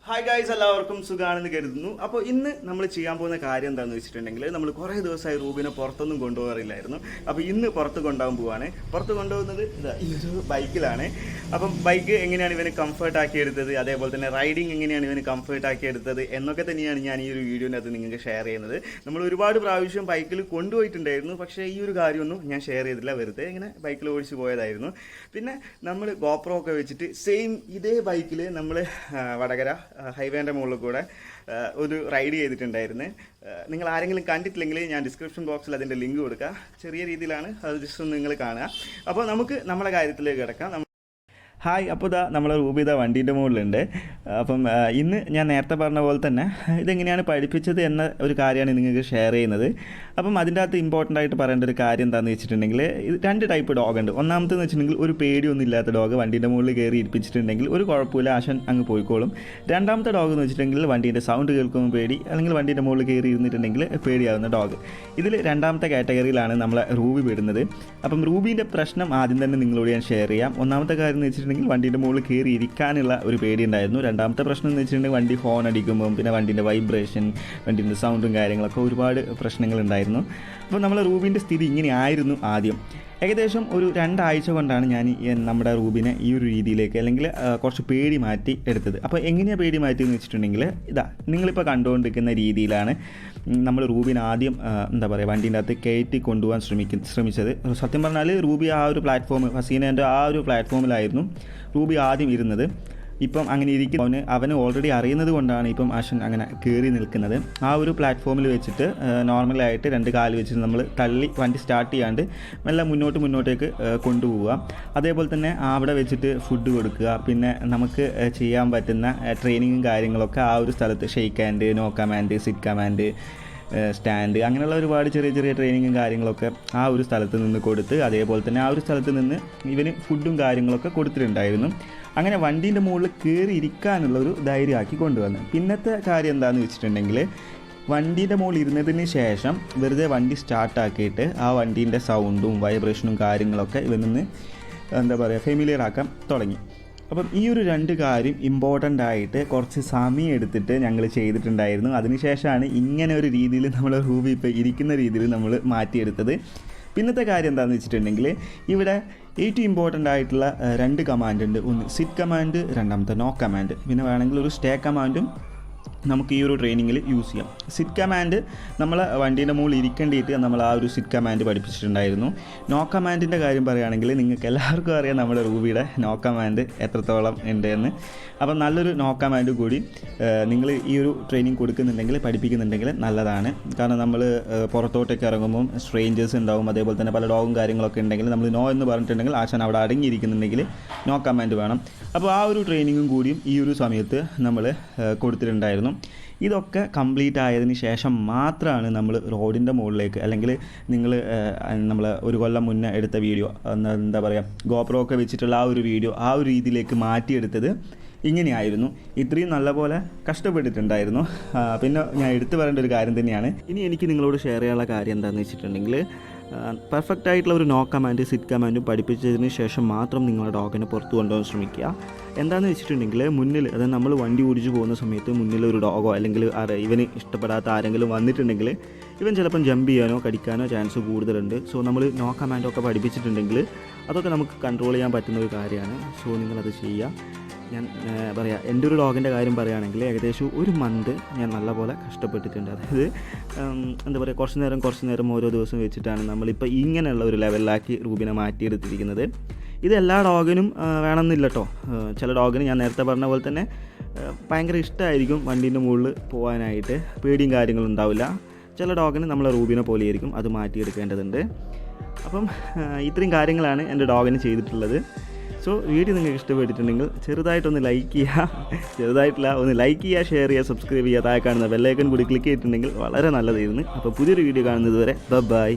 Hi guys, എല്ലാവർക്കും സുഖമാണെന്ന് കരുതുന്നു. അപ്പോൾ ഇന്ന് നമ്മൾ ചെയ്യാൻ പോകുന്ന കാര്യം എന്താണെന്ന് വെച്ചിട്ടുണ്ടെങ്കിൽ, നമ്മൾ കുറേ ദിവസമായി റൂബിനെ പുറത്തൊന്നും കൊണ്ടുപോകാറില്ലായിരുന്നു. അപ്പോൾ ഇന്ന് പുറത്ത് കൊണ്ടുപോകാൻ പോവാണ്. പുറത്ത് കൊണ്ടുപോകുന്നത് ഈ ഒരു ബൈക്കിലാണ്. അപ്പം ബൈക്ക് എങ്ങനെയാണ് ഇവന് കംഫർട്ട് ആക്കി എടുത്തത്, അതേപോലെ തന്നെ റൈഡിങ് എങ്ങനെയാണ് ഇവന് കംഫർട്ട് ആക്കി എടുത്തത് എന്നൊക്കെ തന്നെയാണ് ഞാൻ ഈ ഒരു വീഡിയോനകത്ത് നിങ്ങൾക്ക് ഷെയർ ചെയ്യുന്നത്. നമ്മൾ ഒരുപാട് പ്രാവശ്യം ബൈക്കിൽ കൊണ്ടുപോയിട്ടുണ്ടായിരുന്നു, പക്ഷേ ഈ ഒരു കാര്യമൊന്നും ഞാൻ ഷെയർ ചെയ്തില്ല. വെറുതെ ഇങ്ങനെ ബൈക്കിൽ ഓടിച്ച് പോയതായിരുന്നു. പിന്നെ നമ്മൾ ഗോപ്രോ ഒക്കെ വെച്ചിട്ട് സെയിം ഇതേ ബൈക്കിൽ നമ്മൾ വടകര ഹൈവേൻ്റെ മുകളിൽ കൂടെ ഒരു റൈഡ് ചെയ്തിട്ടുണ്ടായിരുന്നു. നിങ്ങൾ ആരെങ്കിലും കണ്ടിട്ടില്ലെങ്കിൽ ഞാൻ ഡിസ്ക്രിപ്ഷൻ ബോക്സിൽ അതിൻ്റെ ലിങ്ക് കൊടുക്കുക. ചെറിയ രീതിയിലാണ്, അത് ജസ്റ്റ് ഒന്ന് നിങ്ങൾ കാണുക. അപ്പോൾ നമുക്ക് നമ്മുടെ കാര്യത്തിലേക്ക് കിടക്കാം. ഹായ്, അപ്പോൾ നമ്മളെ റൂബി വണ്ടീൻ്റെ മുകളിലുണ്ട്. അപ്പം ഇന്ന് ഞാൻ നേരത്തെ പറഞ്ഞ പോലെ തന്നെ ഇതെങ്ങനെയാണ് പഠിപ്പിച്ചത് എന്ന ഒരു കാര്യമാണ് നിങ്ങൾക്ക് ഷെയർ ചെയ്യുന്നത്. അപ്പം അതിൻ്റെ അകത്ത് ഇമ്പോർട്ടൻ്റ് ആയിട്ട് പറയേണ്ട ഒരു കാര്യം എന്താണെന്ന് വെച്ചിട്ടുണ്ടെങ്കിൽ, രണ്ട് ടൈപ്പ് ഡോഗ് ഉണ്ട്. ഒന്നാമത്തെന്ന് വെച്ചിട്ടുണ്ടെങ്കിൽ ഒരു പേടിയൊന്നും ഇല്ലാത്ത ഡോഗ് വണ്ടീൻ്റെ മുകളിൽ കയറി ഇരിപ്പിച്ചിട്ടുണ്ടെങ്കിൽ ഒരു കുഴപ്പമില്ല, ആശൻ അങ്ങ് പോയിക്കോളും. രണ്ടാമത്തെ ഡോഗ് എന്ന് വെച്ചിട്ടുണ്ടെങ്കിൽ വണ്ടീൻ്റെ സൗണ്ട് കേൾക്കുമ്പോൾ പേടി, അല്ലെങ്കിൽ വണ്ടീൻ്റെ മുകളിൽ കയറി ഇരുന്നിട്ടുണ്ടെങ്കിൽ പേടിയാവുന്ന ഡോഗ്. ഇതിൽ രണ്ടാമത്തെ കാറ്റഗറിയിലാണ് നമ്മളെ റൂബി പെടുന്നത്. അപ്പം റൂബീൻ്റെ പ്രശ്നം ആദ്യം തന്നെ നിങ്ങളോട് ഞാൻ ഷെയർ ചെയ്യാം. ഒന്നാമത്തെ കാര്യം എന്ന് വെച്ചിട്ടുണ്ടെങ്കിൽ വണ്ടീൻ്റെ മുകളിൽ കയറി ഇരിക്കാനുള്ള ഒരു പേടി ഉണ്ടായിരുന്നു. രണ്ടാമത്തെ പ്രശ്നം എന്ന് വെച്ചിട്ടുണ്ടെങ്കിൽ വണ്ടി ഹോൺ അടിക്കുമ്പം പിന്നെ വണ്ടീൻ്റെ വൈബ്രേഷൻ, വണ്ടീൻ്റെ സൗണ്ടും കാര്യങ്ങളൊക്കെ ഒരുപാട് പ്രശ്നങ്ങളുണ്ടായിരുന്നു. അപ്പോൾ നമ്മളെ റൂബിൻ്റെ സ്ഥിതി ഇങ്ങനെയായിരുന്നു ആദ്യം. ഏകദേശം ഒരു 2 ആഴ്ച കൊണ്ടാണ് ഞാൻ നമ്മുടെ റൂബിനെ ഈ ഒരു രീതിയിലേക്ക്, അല്ലെങ്കിൽ കുറച്ച് പേടി മാറ്റി എടുത്തത്. അപ്പോൾ എങ്ങനെയാണ് പേടി മാറ്റിയെന്ന് വെച്ചിട്ടുണ്ടെങ്കിൽ, നിങ്ങളിപ്പോൾ കണ്ടുകൊണ്ടിരിക്കുന്ന രീതിയിലാണ് നമ്മൾ റൂബിനെ ആദ്യം വണ്ടീൻ്റെ അകത്ത് കയറ്റി കൊണ്ടുപോകാൻ ശ്രമിച്ചത്. സത്യം പറഞ്ഞാൽ റൂബി ആ ഒരു പ്ലാറ്റ്ഫോം, ഹസീനേൻ്റെ ആ ഒരു പ്ലാറ്റ്ഫോമിലായിരുന്നു റൂബി ആദ്യം ഇരുന്നത്. ഇപ്പം അങ്ങനെ ഇരിക്കുന്ന അവന് ഓൾറെഡി അറിയുന്നത് കൊണ്ടാണ് ഇപ്പം ആശൻ അങ്ങനെ കയറി നിൽക്കുന്നത്. ആ ഒരു പ്ലാറ്റ്ഫോമിൽ വെച്ചിട്ട് നോർമലായിട്ട് 2 കാല് വെച്ചിട്ട് നമ്മൾ തള്ളി വണ്ടി സ്റ്റാർട്ട് ചെയ്യാണ്ട് മെല്ലെ മുന്നോട്ടേക്ക് കൊണ്ടുപോവുക. അതേപോലെ തന്നെ അവിടെ വെച്ചിട്ട് ഫുഡ് കൊടുക്കുക. പിന്നെ നമുക്ക് ചെയ്യാൻ പറ്റുന്ന ട്രെയിനിങ്ങും കാര്യങ്ങളൊക്കെ ആ ഒരു സ്ഥലത്ത് shake hand, no command, sit command, stand, അങ്ങനെയുള്ള ഒരുപാട് ചെറിയ ട്രെയിനിങ്ങും കാര്യങ്ങളൊക്കെ ആ ഒരു സ്ഥലത്ത് നിന്ന് കൊടുത്ത്, അതേപോലെ തന്നെ ആ ഒരു സ്ഥലത്ത് നിന്ന് ഇവന് ഫുഡും കാര്യങ്ങളൊക്കെ കൊടുത്തിട്ടുണ്ടായിരുന്നു. അങ്ങനെ വണ്ടീൻ്റെ മുകളിൽ കയറി ഇരിക്കാനുള്ള ഒരു ധൈര്യമാക്കി കൊണ്ടുവന്നു. പിന്നത്തെ കാര്യം എന്താണെന്ന് വെച്ചിട്ടുണ്ടെങ്കിൽ, വണ്ടീൻ്റെ മുകളിൽ ഇരുന്നതിന് ശേഷം വെറുതെ വണ്ടി സ്റ്റാർട്ടാക്കിയിട്ട് ആ വണ്ടീൻ്റെ സൗണ്ടും വൈബ്രേഷനും കാര്യങ്ങളൊക്കെ ഇവനൊന്ന് ഫെമിലിയർ ആക്കാൻ തുടങ്ങി. അപ്പം ഈ ഒരു 2 കാര്യം ഇമ്പോർട്ടൻ്റ് ആയിട്ട് കുറച്ച് സമയം എടുത്തിട്ട് ഞങ്ങൾ ചെയ്തിട്ടുണ്ടായിരുന്നു. അതിനുശേഷമാണ് ഇങ്ങനെ ഒരു രീതിയിൽ നമ്മൾ റൂബി ഇപ്പോൾ ഇരിക്കുന്ന രീതിയിൽ നമ്മൾ മാറ്റിയെടുത്തത്. പിന്നത്തെ കാര്യം എന്താണെന്ന് വെച്ചിട്ടുണ്ടെങ്കിൽ, ഇവിടെ ഏറ്റവും ഇമ്പോർട്ടൻ്റ് ആയിട്ടുള്ള 2 കമാൻഡ് ഉണ്ട്. ഒന്ന് സിറ്റ് കമാൻഡ്, രണ്ടാമത്തെ നോ കമാൻഡ്. പിന്നെ വേണമെങ്കിൽ ഒരു സ്റ്റേ കമാൻഡും നമുക്ക് ഈ ഒരു ട്രെയിനിങ്ങിൽ യൂസ് ചെയ്യാം. സിറ്റ് കമാൻഡ് നമ്മൾ വണ്ടീൻ്റെ മുകളിൽ ഇരിക്കേണ്ടിയിട്ട് നമ്മൾ ആ ഒരു സിറ്റ് കമാൻഡ് പഠിപ്പിച്ചിട്ടുണ്ടായിരുന്നു. നോ കമാൻഡിൻ്റെ കാര്യം പറയുകയാണെങ്കിൽ, നിങ്ങൾക്ക് എല്ലാവർക്കും അറിയാം നമ്മുടെ റൂബിയുടെ നോ കമാൻഡ് എത്രത്തോളം ഉണ്ട് എന്ന്. അപ്പം നല്ലൊരു നോ കമാൻഡ് കൂടി നിങ്ങൾ ഈ ഒരു ട്രെയിനിങ് കൊടുക്കുന്നുണ്ടെങ്കിൽ, പഠിപ്പിക്കുന്നുണ്ടെങ്കിൽ നല്ലതാണ്. കാരണം നമ്മൾ പുറത്തോട്ടേക്ക് ഇറങ്ങുമ്പം സ്ട്രേഞ്ചേഴ്സ് ഉണ്ടാവും, അതേപോലെ തന്നെ പല ഡോഗും കാര്യങ്ങളൊക്കെ ഉണ്ടെങ്കിൽ നമ്മൾ നോ എന്ന് പറഞ്ഞിട്ടുണ്ടെങ്കിൽ ആശാൻ അവിടെ അടങ്ങിയിരിക്കുന്നുണ്ടെങ്കിൽ നോ കമാൻഡ് വേണം. അപ്പോൾ ആ ഒരു ട്രെയിനിങ്ങും കൂടിയും ഈ ഒരു സമയത്ത് നമ്മൾ കൊടുത്തിട്ടുണ്ടായിരുന്നു. ഇതൊക്കെ കംപ്ലീറ്റ് ആയതിന് ശേഷം മാത്രമാണ് നമ്മൾ റോഡിൻ്റെ മുകളിലേക്ക്, അല്ലെങ്കിൽ നമ്മൾ ഒരു കൊല്ലം മുന്നേ എടുത്ത വീഡിയോ, ഗോപ്രോ ഒക്കെ വെച്ചിട്ടുള്ള ആ ഒരു വീഡിയോ ആ ഒരു രീതിയിലേക്ക് മാറ്റിയെടുത്തത് ഇങ്ങനെയായിരുന്നു. ഇത്രയും നല്ലപോലെ കഷ്ടപ്പെട്ടിട്ടുണ്ടായിരുന്നു. പിന്നെ ഞാൻ എടുത്തു പറയേണ്ട ഒരു കാര്യം തന്നെയാണ്. ഇനി എനിക്ക് നിങ്ങളോട് ഷെയർ ചെയ്യാനുള്ള കാര്യം എന്താണെന്ന് വെച്ചിട്ടുണ്ടെങ്കിൽ, പെർഫെക്റ്റ് ആയിട്ടുള്ള ഒരു നോ കമാൻഡ്, സിറ്റ് കമാൻഡും പഠിപ്പിച്ചതിന് ശേഷം മാത്രം നിങ്ങളുടെ ഡോഗിനെ പുറത്ത് കൊണ്ടുപോകാൻ ശ്രമിക്കുക. എന്താണെന്ന് വെച്ചിട്ടുണ്ടെങ്കിൽ, മുന്നിൽ, അതായത് നമ്മൾ വണ്ടി ഓടിച്ച് പോകുന്ന സമയത്ത് മുന്നിൽ ഒരു ഡോഗോ അല്ലെങ്കിൽ ഇവന് ഇഷ്ടപ്പെടാത്ത ആരെങ്കിലും വന്നിട്ടുണ്ടെങ്കിൽ ഇവൻ ചിലപ്പം ജമ്പ് ചെയ്യാനോ കടിക്കാനോ ചാൻസ് കൂടുതലുണ്ട്. സോ നമ്മൾ നോ കമാൻഡൊക്കെ പഠിപ്പിച്ചിട്ടുണ്ടെങ്കിൽ അതൊക്കെ നമുക്ക് കൺട്രോൾ ചെയ്യാൻ പറ്റുന്ന ഒരു കാര്യമാണ്. സോ നിങ്ങളത് ചെയ്യുക. ഞാൻ എൻ്റെ ഒരു ഡോഗിൻ്റെ കാര്യം പറയുകയാണെങ്കിൽ, ഏകദേശം 1 മന്ത് ഞാൻ നല്ലപോലെ കഷ്ടപ്പെട്ടിട്ടുണ്ട്. അതായത് കുറച്ച് നേരം ഓരോ ദിവസം വെച്ചിട്ടാണ് നമ്മളിപ്പോൾ ഇങ്ങനെയുള്ള ഒരു ലെവലിലാക്കി റൂബിനെ മാറ്റിയെടുത്തിരിക്കുന്നത്. ഇത് എല്ലാ ഡോഗിനും വേണമെന്നില്ല കേട്ടോ. ചില ഡോഗിന് ഞാൻ നേരത്തെ പറഞ്ഞ പോലെ തന്നെ ഭയങ്കര ഇഷ്ടമായിരിക്കും വണ്ടീൻ്റെ മുകളിൽ പോകാനായിട്ട്, പേടിയും കാര്യങ്ങളും ഉണ്ടാവില്ല. ചില ഡോഗിന് നമ്മളെ റൂബിനെ പോലെയായിരിക്കും, അത് മാറ്റിയെടുക്കേണ്ടതുണ്ട്. അപ്പം ഇത്രയും കാര്യങ്ങളാണ് എൻ്റെ ഡോഗിന് ചെയ്തിട്ടുള്ളത്. സോ വീഡിയോ നിങ്ങൾക്ക് ഇഷ്ടപ്പെട്ടിട്ടുണ്ടെങ്കിൽ ചെറുതായിട്ടൊന്ന് ലൈക്ക് ചെയ്യുക, ഒന്ന് ലൈക്ക് ചെയ്യുക, ഷെയർ ചെയ്യുക, സബ്സ്ക്രൈബ് ചെയ്യുക. താഴെ കാണുന്ന ബെല്ലൈക്കൺ കൂടി ക്ലിക്ക് ചെയ്തിട്ടുണ്ടെങ്കിൽ വളരെ നല്ലതായിരുന്നു. അപ്പോൾ പുതിയൊരു വീഡിയോ കാണുന്നത് വരെ ബൈ.